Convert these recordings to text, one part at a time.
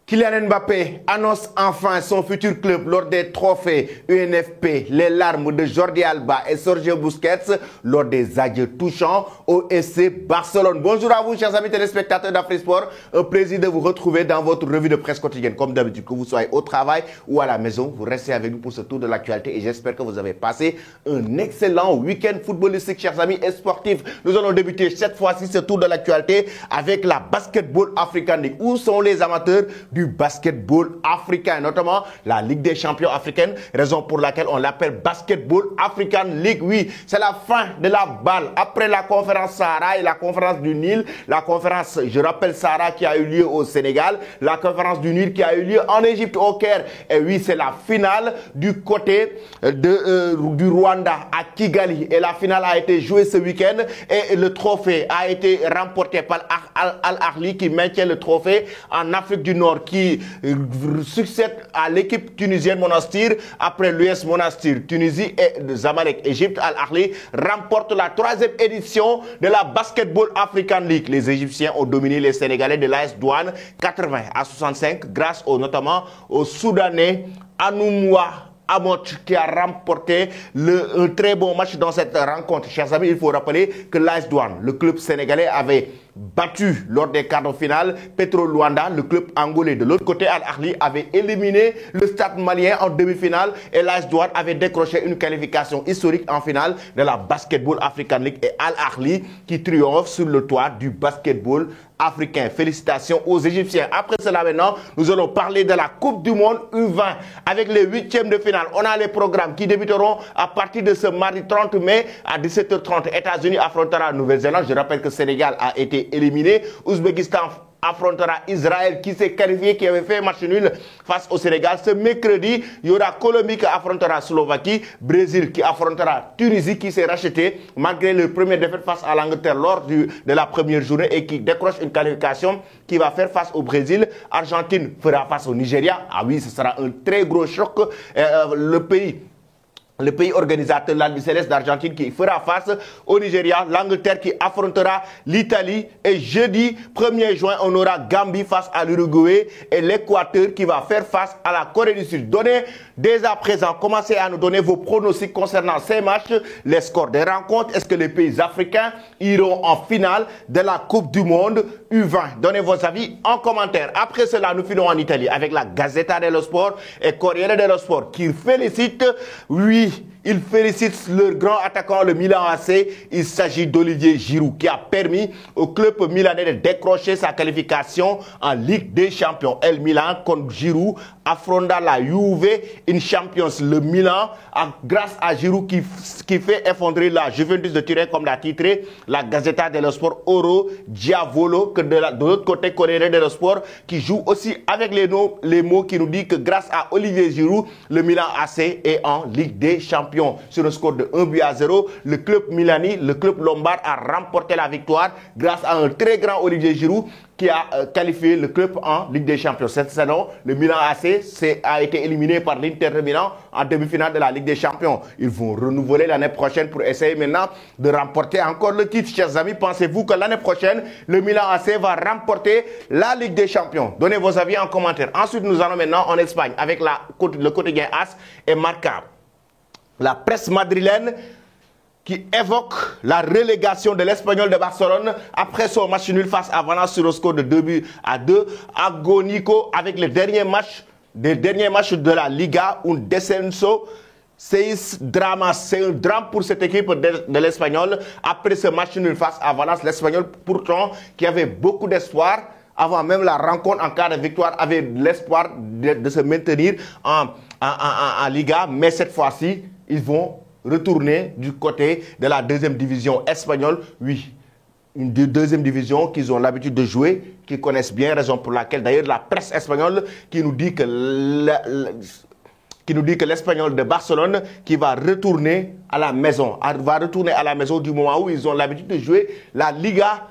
Kylian Mbappé annonce enfin son futur club lors des trophées UNFP, les larmes de Jordi Alba et Sergio Busquets lors des adieux touchants au FC Barcelone. Bonjour à vous, chers amis téléspectateurs d'Afrisport. Un plaisir de vous retrouver dans votre revue de presse quotidienne. Comme d'habitude, que vous soyez au travail ou à la maison, vous restez avec nous pour ce tour de l'actualité et j'espère que vous avez passé un excellent week-end footballistique, chers amis et sportifs. Nous allons débuter cette fois-ci ce tour de l'actualité avec la Basketball African League. Où sont les amateurs du basketball africain, notamment la Ligue des champions africaine, raison pour laquelle on l'appelle Basketball African League. Oui, c'est la fin de la balle. Après la conférence Sahara et la conférence du Nil, la conférence, je rappelle Sahara qui a eu lieu au Sénégal, la conférence du Nil qui a eu lieu en Égypte, au Caire. Et oui, c'est la finale du côté du Rwanda à Kigali. Et la finale a été jouée ce week-end et le trophée a été remporté par Al Ahly qui maintient le trophée en Afrique du Nord, qui succède à l'équipe tunisienne Monastir après l'US Monastir, Tunisie et Zamalek. Égypte, Al Ahly remporte la 3e édition de la Basketball African League. Les Égyptiens ont dominé les Sénégalais de l'AS Douane 80-65 grâce notamment au Soudanais Anoumoua Amot qui a remporté un très bon match dans cette rencontre. Chers amis, il faut rappeler que l'AS Douane, le club sénégalais, avait battu lors des quarts de finale Petro Luanda, le club angolais. De l'autre côté, Al Ahly avait éliminé le Stade malien en demi-finale et l'AS Douane avait décroché une qualification historique en finale de la Basketball African League et Al Ahly qui triomphe sur le toit du basketball africain. Félicitations aux Égyptiens. Après cela maintenant, nous allons parler de la Coupe du Monde U20 avec les 8e de finale. On a les programmes qui débuteront à partir de ce mardi 30 mai à 17h30. États-Unis affrontera Nouvelle-Zélande. Je rappelle que Sénégal a été éliminé. Ouzbékistan affrontera Israël qui s'est qualifié, qui avait fait match nul face au Sénégal. Ce mercredi, il y aura Colombie qui affrontera Slovaquie, Brésil qui affrontera Tunisie qui s'est racheté malgré le premier défaite face à l'Angleterre lors de la première journée et qui décroche une qualification qui va faire face au Brésil. Argentine fera face au Nigeria. Ah oui, ce sera un très gros choc. Le pays organisateur, l'Albiceleste d'Argentine, qui fera face au Nigeria, l'Angleterre qui affrontera l'Italie. Et jeudi 1er juin, on aura Gambie face à l'Uruguay et l'Équateur qui va faire face à la Corée du Sud. Donnez dès à présent, commencez à nous donner vos pronostics concernant ces matchs, les scores des rencontres. Est-ce que les pays africains iront en finale de la Coupe du Monde U20? Donnez vos avis en commentaire. Après cela, nous filons en Italie avec la Gazzetta dello Sport et Corriere dello Sport qui félicite, oui, il félicite leur grand attaquant, le Milan AC. Il s'agit d'Olivier Giroud qui a permis au club milanais de décrocher sa qualification en Ligue des Champions. El Milan contre Giroud affronta la Juve in Champions. Le Milan, grâce à Giroud qui fait effondrer la Juventus de Turin, comme l'a titré la Gazzetta dello Sport, Oro Diavolo, que de l'autre côté, Corriere dello Sport, qui joue aussi avec les mots qui nous dit que grâce à Olivier Giroud, le Milan AC est en Ligue des Champions. Sur un score de 1-0, le club Milani, le club lombard a remporté la victoire grâce à un très grand Olivier Giroud qui a qualifié le club en Ligue des Champions. Cette saison, le Milan AC a été éliminé par l'Inter de Milan en demi-finale de la Ligue des Champions. Ils vont renouveler l'année prochaine pour essayer maintenant de remporter encore le titre. Chers amis, pensez-vous que l'année prochaine, le Milan AC va remporter la Ligue des Champions? Donnez vos avis en commentaire. Ensuite, nous allons maintenant en Espagne avec le quotidien AS et Marca. La presse madrilène qui évoque la relégation de l'Espagnol de Barcelone après son match nul face à Valence sur le score de 2-2. Agonico avec les derniers matchs de la Liga, un descenso. C'est un drame pour cette équipe de l'Espagnol. Après ce match nul face à Valence, l'Espagnol pourtant qui avait beaucoup d'espoir avant même la rencontre en cas de victoire, avait l'espoir de se maintenir en Liga, mais cette fois-ci, ils vont retourner du côté de la 2e division espagnole. Oui, une 2e division qu'ils ont l'habitude de jouer, qu'ils connaissent bien, raison pour laquelle d'ailleurs la presse espagnole qui nous dit que l'Espagnol de Barcelone qui va retourner à la maison, du moment où ils ont l'habitude de jouer la Liga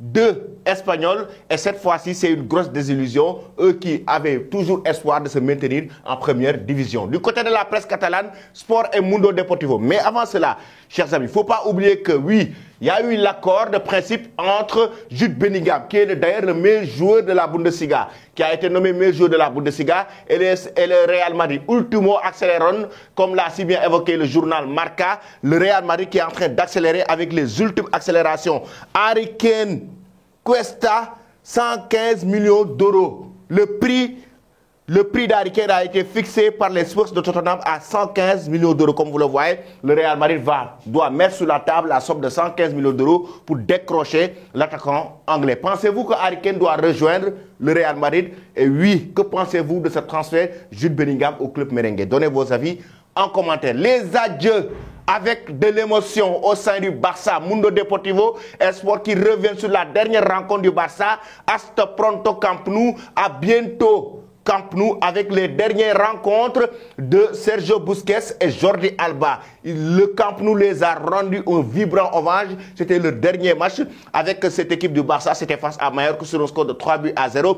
2 espagnols. Et cette fois-ci, c'est une grosse désillusion. Eux qui avaient toujours espoir de se maintenir en première division. Du côté de la presse catalane, Sport et Mundo Deportivo. Mais avant cela, chers amis, il ne faut pas oublier que oui, il y a eu l'accord de principe entre Jude Bellingham, qui est d'ailleurs le meilleur joueur de la Bundesliga, qui a été nommé meilleur joueur de la Bundesliga, et le Real Madrid. Ultimo accéléron, comme l'a si bien évoqué le journal Marca, le Real Madrid qui est en train d'accélérer avec les ultimes accélérations. Harry Kane cuesta 115 millions d'euros. Le prix d'Harry Kane a été fixé par les Spurs de Tottenham à 115 millions d'euros. Comme vous le voyez, le Real Madrid doit mettre sur la table la somme de 115 millions d'euros pour décrocher l'attaquant anglais. Pensez-vous que Harry Kane doit rejoindre le Real Madrid? Et oui, que pensez-vous de ce transfert Jude Bellingham au club merengue? Donnez vos avis en commentaire. Les adieux avec de l'émotion au sein du Barça. Mundo Deportivo Esport qui revient sur la dernière rencontre du Barça. Hasta pronto Camp Nou. À bientôt Camp Nou avec les dernières rencontres de Sergio Busquets et Jordi Alba. Le Camp Nou les a rendu un vibrant hommage. C'était le dernier match avec cette équipe du Barça. C'était face à Mallorca sur un score de 3-0.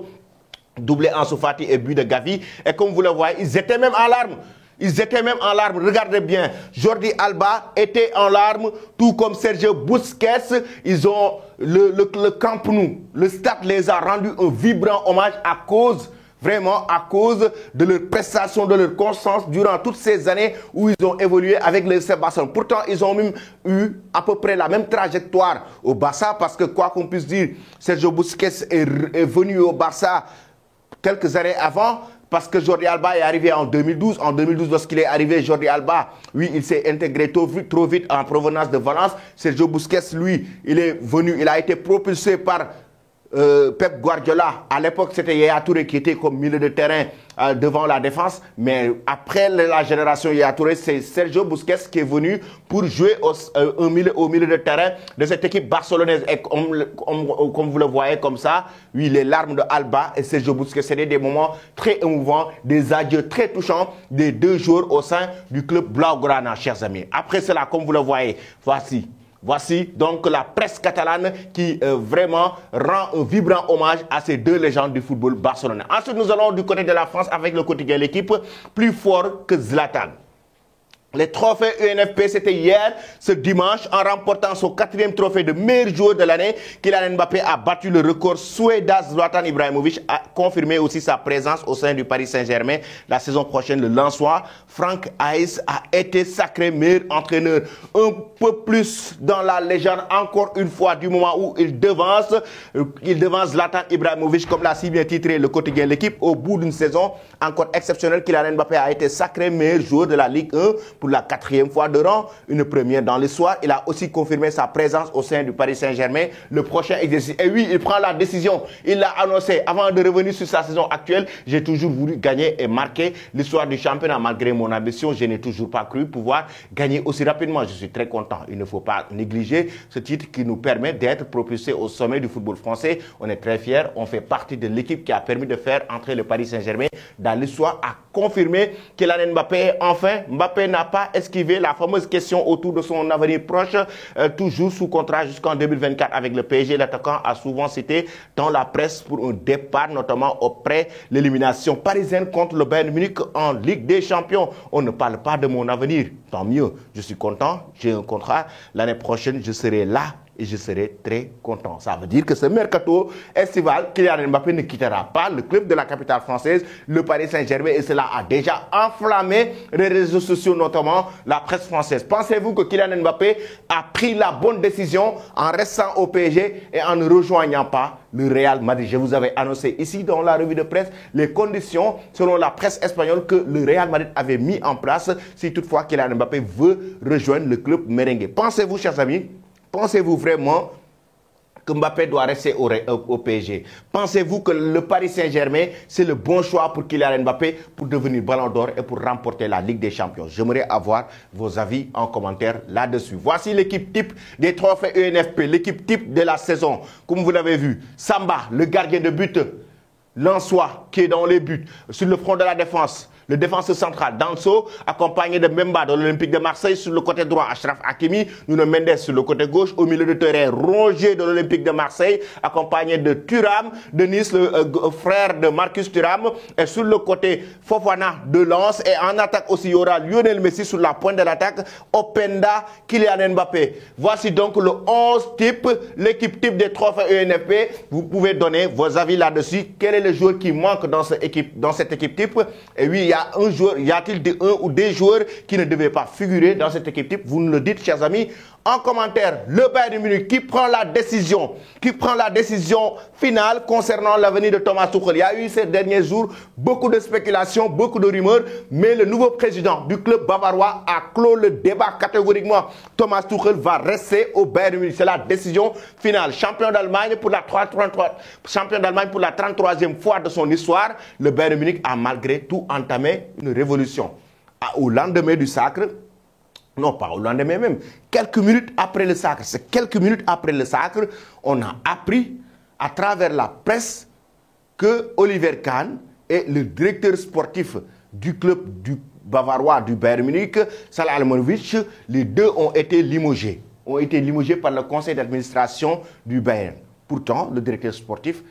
Doublé Ansu Fati et but de Gavi. Et comme vous le voyez, ils étaient même en larmes. Ils étaient même en larmes. Regardez bien. Jordi Alba était en larmes, tout comme Sergio Busquets. Ils ont le Camp Nou. Le stade les a rendu un vibrant hommage à cause de leur prestation, de leur constance durant toutes ces années où ils ont évolué avec le FC Barcelone. Pourtant, ils ont même eu à peu près la même trajectoire au Barça parce que quoi qu'on puisse dire, Sergio Busquets est venu au Barça quelques années avant. Parce que Jordi Alba est arrivé en 2012. En 2012, lorsqu'il est arrivé, Jordi Alba, oui, il s'est intégré trop vite en provenance de Valence. Sergio Busquets, lui, il a été propulsé par Pep Guardiola. À l'époque, c'était Yaya Touré qui était comme milieu de terrain devant la défense. Mais après la génération Yaya Touré, c'est Sergio Busquets qui est venu pour jouer au milieu de terrain de cette équipe barcelonaise. Et comme vous le voyez comme ça, oui, les larmes de Alba et Sergio Busquets, c'était des moments très émouvants, des adieux très touchants des deux joueurs au sein du club Blaugrana, chers amis. Après cela, comme vous le voyez, Voici donc la presse catalane qui vraiment rend un vibrant hommage à ces deux légendes du football barcelonais. Ensuite, nous allons du côté de la France avec le quotidien L'Équipe, plus fort que Zlatan. Les trophées UNFP, c'était hier, ce dimanche, en remportant son 4e trophée de meilleur joueur de l'année. Kylian Mbappé a battu le record suédois. Zlatan Ibrahimovic a confirmé aussi sa présence au sein du Paris Saint-Germain. La saison prochaine, le Lensois, Franck Haïs, a été sacré meilleur entraîneur. Un peu plus dans la légende, encore une fois, du moment où il devance Zlatan Ibrahimovic, comme l'a si bien titré le quotidien L'Équipe. Au bout d'une saison encore exceptionnelle, Kylian Mbappé a été sacré meilleur joueur de la Ligue 1. Pour la 4e fois de rang, une première dans l'histoire. Il a aussi confirmé sa présence au sein du Paris Saint-Germain. Le prochain exercice. Et oui, il prend la décision. Il l'a annoncé avant de revenir sur sa saison actuelle. J'ai toujours voulu gagner et marquer l'histoire du championnat. Malgré mon ambition, je n'ai toujours pas cru pouvoir gagner aussi rapidement. Je suis très content. Il ne faut pas négliger ce titre qui nous permet d'être propulsés au sommet du football français. On est très fiers. On fait partie de l'équipe qui a permis de faire entrer le Paris Saint-Germain dans l'histoire, à confirmer que Kylian Mbappé, enfin, Mbappé n'a pas esquivé la fameuse question autour de son avenir proche, toujours sous contrat jusqu'en 2024 avec le PSG. L'attaquant a souvent cité dans la presse pour un départ, notamment après l'élimination parisienne contre le Bayern Munich en Ligue des Champions. On ne parle pas de mon avenir, tant mieux. Je suis content, j'ai un contrat. L'année prochaine, je serai là. Et je serai très content. Ça veut dire que ce mercato estival, Kylian Mbappé ne quittera pas le club de la capitale française, le Paris Saint-Germain, et cela a déjà enflammé les réseaux sociaux, notamment la presse française. Pensez-vous que Kylian Mbappé a pris la bonne décision en restant au PSG et en ne rejoignant pas le Real Madrid? Je vous avais annoncé ici dans la revue de presse les conditions, selon la presse espagnole, que le Real Madrid avait mis en place si toutefois Kylian Mbappé veut rejoindre le club merengue. Pensez-vous, chers amis, pensez-vous vraiment que Mbappé doit rester au PSG? Pensez-vous que le Paris Saint-Germain, c'est le bon choix pour Kylian Mbappé pour devenir Ballon d'Or et pour remporter la Ligue des Champions? J'aimerais avoir vos avis en commentaire là-dessus. Voici l'équipe type des trophées UNFP, l'équipe type de la saison. Comme vous l'avez vu, Samba, le gardien de but, Lensois qui est dans les buts. Sur le front de la défense, le défenseur central, Danso, accompagné de Memba de l'Olympique de Marseille. Sur le côté droit, Achraf Hakimi. Nuno Mendes sur le côté gauche. Au milieu de terrain, Rongier de l'Olympique de Marseille, accompagné de Thuram, de Nice, le frère de Marcus Thuram. Et sur le côté, Fofana de Lens. Et en attaque aussi, il y aura Lionel Messi sur la pointe de l'attaque. Openda, Kylian Mbappé. Voici donc le 11 type, l'équipe type des trophées ENFP. Vous pouvez donner vos avis là-dessus. Quel est le joueur qui manque dans cette équipe type? Et oui, il y a un joueur, y a-t-il un ou des joueurs qui ne devaient pas figurer dans cette équipe type? Vous nous le dites, chers amis, en commentaire. Le Bayern Munich qui prend la décision finale concernant l'avenir de Thomas Tuchel. Il y a eu ces derniers jours beaucoup de spéculations, beaucoup de rumeurs, mais le nouveau président du club bavarois a clos le débat catégoriquement. Thomas Tuchel va rester au Bayern Munich. C'est la décision finale. Champion d'Allemagne pour la 33e fois de son histoire, le Bayern Munich a malgré tout entamé une révolution. Au lendemain du sacre, non, pas au lendemain même. Quelques minutes après le sacre, c'est quelques minutes après le sacre, on a appris à travers la presse que Oliver Kahn est le directeur sportif du club du bavarois du Bayern Munich, Salah Almonovic. Les deux ont été limogés par le conseil d'administration du Bayern. Pourtant, le directeur sportif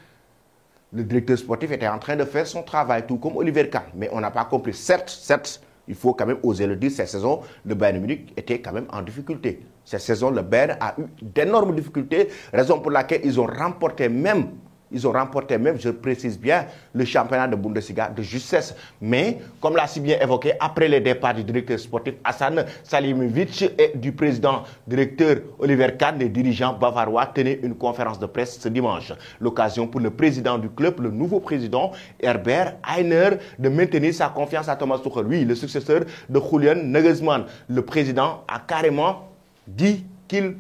était en train de faire son travail, tout comme Oliver Kahn. Mais on n'a pas compris. Certes, il faut quand même oser le dire, cette saison, le Bayern Munich était quand même en difficulté. Cette saison, le Bayern a eu d'énormes difficultés, raison pour laquelle ils ont remporté même, je précise bien, le championnat de Bundesliga de justesse. Mais, comme l'a si bien évoqué, après le départ du directeur sportif Hassan Salimovic et du président directeur Oliver Kahn, les dirigeants bavarois tenaient une conférence de presse ce dimanche. L'occasion pour le président du club, le nouveau président Herbert Hainer, de maintenir sa confiance à Thomas Tuchel. Oui, le successeur de Julian Nagelsmann. Le président a carrément dit qu'il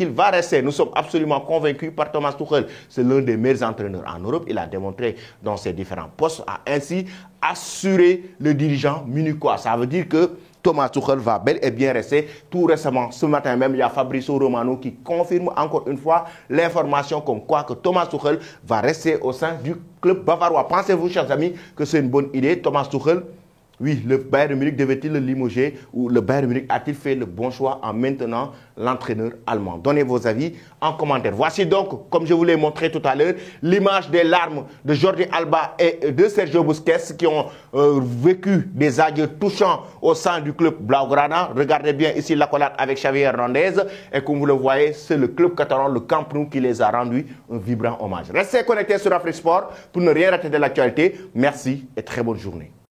va rester. Nous sommes absolument convaincus par Thomas Tuchel. C'est l'un des meilleurs entraîneurs en Europe. Il a démontré dans ses différents postes, a ainsi assuré le dirigeant munichois. Ça veut dire que Thomas Tuchel va bel et bien rester. Tout récemment, ce matin même, il y a Fabrizio Romano qui confirme encore une fois l'information comme quoi que Thomas Tuchel va rester au sein du club bavarois. Pensez-vous, chers amis, que c'est une bonne idée? Thomas Tuchel, oui, le Bayern Munich devait-il le limoger ou le Bayern Munich a-t-il fait le bon choix en maintenant l'entraîneur allemand? Donnez vos avis en commentaire. Voici donc, comme je vous l'ai montré tout à l'heure, l'image des larmes de Jordi Alba et de Sergio Busquets qui ont vécu des adieux touchants au sein du club Blaugrana. Regardez bien ici l'accolade avec Xavi Hernandez. Et comme vous le voyez, c'est le club catalan, le Camp Nou, qui les a rendus un vibrant hommage. Restez connectés sur Afrique Sport pour ne rien rater de l'actualité. Merci et très bonne journée.